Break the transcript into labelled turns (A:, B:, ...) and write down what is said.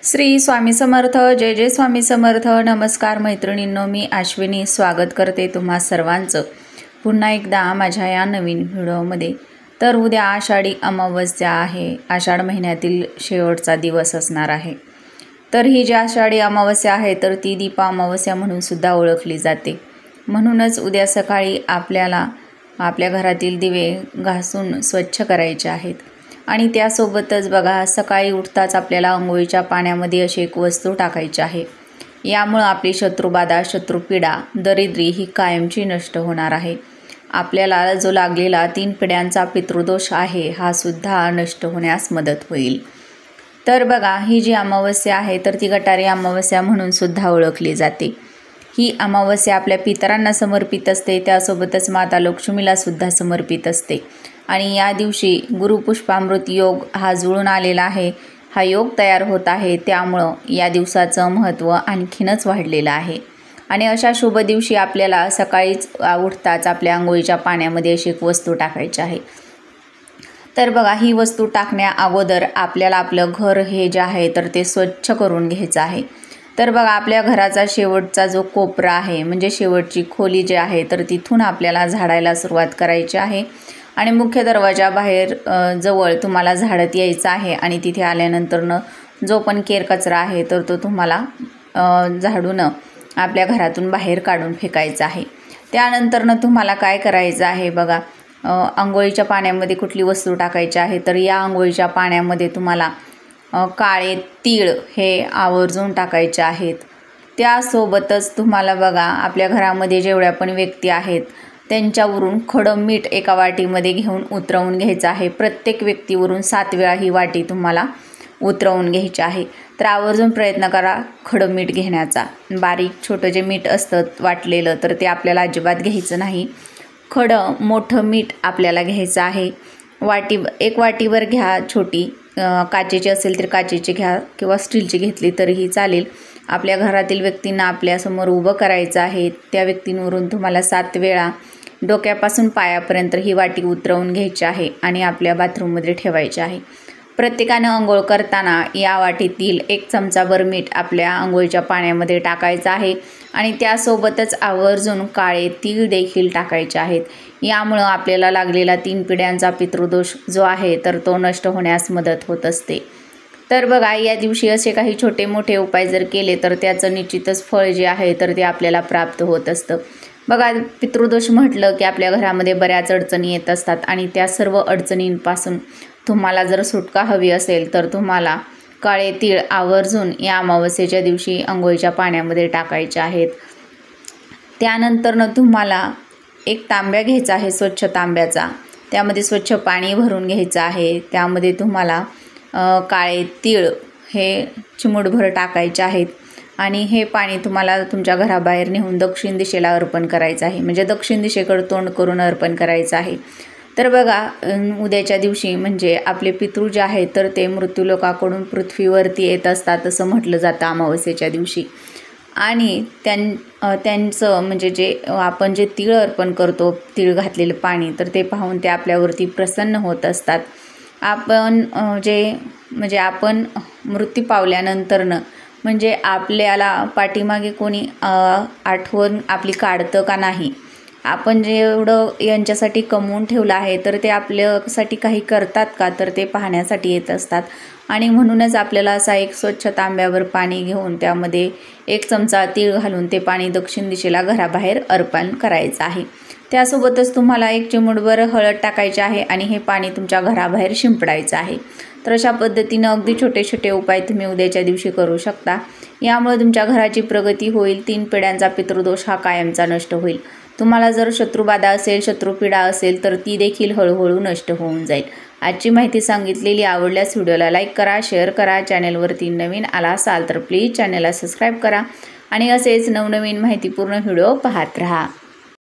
A: श्री स्वामी समर्थ। जय जय स्वामी समर्थ। नमस्कार मैत्रिणींनो, मी अश्विनी स्वागत करते तुम्हा सर्वांचं पुन्हा एकदा माझ्या या नवीन व्हिडिओमध्ये। तर उद्या आषाढी अमावस्या आहे, आषाढ महिन्यातील शेवटचा दिवस असणार आहे। तर ही जी आषाढी अमावस्या आहे तर ती दीपा अमावस्या म्हणून सुद्धा ओळखली जाते। म्हणूनच उद्या सकाळी आपल्याला आपल्या घरातील दिवे घासून स्वच्छ करायचे आहेत आणि त्यासोबतच बघा, सकाळी उठताच आपल्याला अंघोळीच्या पाण्यामध्ये अशी एक वस्तू टाकायची आहे। यामुळे आपली शत्रुबाधा, शत्रुपीडा, दरिद्री ही कायमची नष्ट होणार आहे। आपल्याला जो लागलेला 3 पिढ्यांचा पितृदोष आहे हा सुद्धा नष्ट होण्यास मदत होईल। तर बघा, ही जी अमावस्या आहे तर ती गटारी अमावस्या म्हणून सुद्धा ओळखली जाते। ही अमावस्या आपल्या पितरांना समर्पित असते, त्यासोबतच माता लक्ष्मीला सुद्धा समर्पित असते आणि या दिवशी गुरुपुष्पामृत योग हा जुळून आलेला आहे। हा योग तयार होत आहे, त्यामुळं या दिवसाचं महत्त्व आणखीनच वाढलेलं आहे। आणि अशा शुभ दिवशी आपल्याला सकाळीच उठताच आपल्या अंघोळीच्या पाण्यामध्ये अशी एक वस्तू टाकायची आहे। तर बघा, ही वस्तू टाकण्या अगोदर आपल्याला आपलं घर हे जे आहे तर ते स्वच्छ करून घ्यायचं आहे। तर बघा, आपल्या घराचा शेवटचा जो कोपरा आहे म्हणजे शेवटची खोली जी आहे तर तिथून आपल्याला झाडायला सुरुवात करायची आहे आणि मुख्य दरवाजा बाहेर जवळ तुम्हाला झाडत यायचं आहे आणि तिथे आल्यानंतरनं जो पण केरकचरा आहे तर तो तुम्हाला झाडून आपल्या घरातून बाहेर काढून फेकायचा आहे। त्यानंतरनं तुम्हाला काय करायचं आहे बघा, अंघोळीच्या पाण्यामध्ये कुठली वस्तू टाकायची आहे तर या अंघोळीच्या पाण्यामध्ये तुम्हाला काळे तीळ हे आवर्जून टाकायचे आहेत। त्यासोबतच तुम्हाला बघा, आपल्या घरामध्ये जेवढ्या पण व्यक्ती आहेत त्यांच्यावरून खडं मीठ एका वाटीमध्ये घेऊन उतरवून घ्यायचं आहे। प्रत्येक व्यक्तीवरून 7 वेळा ही वाटी तुम्हाला उतरवून घ्यायची आहे। तर आवर्जून प्रयत्न करा खडं मीठ घेण्याचा। बारीक छोटं जे मीठ असतं वाटलेलं तर ते आपल्याला अजिबात घ्यायचं नाही। खडं मोठं मीठ आपल्याला घ्यायचं आहे। एक वाटीवर घ्या, छोटी काचेची असेल तर काचेची घ्या किंवा स्टीलची घेतली तरीही चालेल। आपल्या घरातील व्यक्तींना आपल्यासमोर उभं करायचं आहे। त्या व्यक्तींवरून तुम्हाला 7 वेळा डोक्यापासून पायापर्यंत ही वाटी उतरवून घ्यायची आहे आणि आपल्या बाथरूममध्ये ठेवायची आहे। प्रत्येकानं अंघोळ करताना या वाटीतील 1 चमचाभर मीठ आपल्या अंघोळीच्या पाण्यामध्ये टाकायचं आहे आणि त्यासोबतच आवर्जून काळे तीळ देखील टाकायचे आहेत। यामुळं आपल्याला लागलेला 3 पिढ्यांचा पितृदोष जो आहे तर तो नष्ट होण्यास मदत होत असते। तर बघा, या दिवशी असे काही छोटे मोठे उपाय जर केले तर त्याचं निश्चितच फळ जे आहे तर ते आपल्याला प्राप्त होत असतं। बघा, पितृदोष म्हटलं की आपल्या घरामध्ये बऱ्याच अडचणी येत असतात आणि त्या सर्व अडचणींपासून तुम्हाला जर सुटका हवी असेल तर तुम्हाला काळे तीळ आवर्जून या अमावस्येच्या दिवशी अंघोळीच्या पाण्यामध्ये टाकायचे आहेत। त्यानंतरनं तुम्हाला एक तांब्या घ्यायचा आहे, स्वच्छ तांब्याचा, त्यामध्ये स्वच्छ पाणी भरून घ्यायचं आहे। त्यामध्ये तुम्हाला काळे तीळ हे चिमूटभर टाकायचे आहेत आणि हे पाणी तुम्हाला तुमच्या घराबाहेर नेऊन दक्षिण दिशेला अर्पण करायचं आहे, म्हणजे दक्षिण दिशेकडे तोंड करून अर्पण करायचं आहे। तर बघा, उद्याच्या दिवशी म्हणजे आपले पितृ जे आहेत तर ते मृत्यूलोकाकडून पृथ्वीवरती येत असतात असं म्हटलं जातं अमावस्येच्या दिवशी। आणि त्यांचं म्हणजे जे आपण जे तीळ अर्पण करतो, तीळ घातलेलं पाणी, तर ते पाहून ते आपल्यावरती प्रसन्न होत असतात। आपण आपण मृत्यू पावल्यानंतरनं म्हणजे आपल्याला पाठीमागे कोणी आठवण आपली काढतं का नाही, आपण जेवढं यांच्यासाठी कमवून ठेवलं आहे तर ते आपल्यासाठी काही करतात का, तर ते पाहण्यासाठी येत असतात। आणि म्हणूनच आपल्याला असा एक स्वच्छ तांब्यावर पाणी घेऊन त्यामध्ये 1 चमचा तीळ घालून ते पाणी दक्षिण दिशेला घराबाहेर अर्पण करायचं आहे। त्यासोबतच तुम्हाला 1 चिमूटभर हळद टाकायची आहे आणि हे पाणी तुमच्या घराबाहेर शिंपडायचं आहे। तर अशा पद्धतीनं अगदी छोटे छोटे उपाय तुम्ही उद्याच्या दिवशी करू शकता। यामुळे तुमच्या घराची प्रगती होईल, 3 पिढ्यांचा पितृदोष हा कायमचा नष्ट होईल। तुम्हाला जर शत्रुबाधा असेल, शत्रुपीडा असेल तर ती देखील हळूहळू नष्ट होऊन जाईल। आजची माहिती सांगितलेली आवडल्यास व्हिडिओला लाईक करा, शेअर करा। चॅनलवरती नवीन आला असाल तर प्लीज चॅनलला सबस्क्राईब करा आणि असेच नवनवीन माहितीपूर्ण व्हिडिओ पाहत राहा।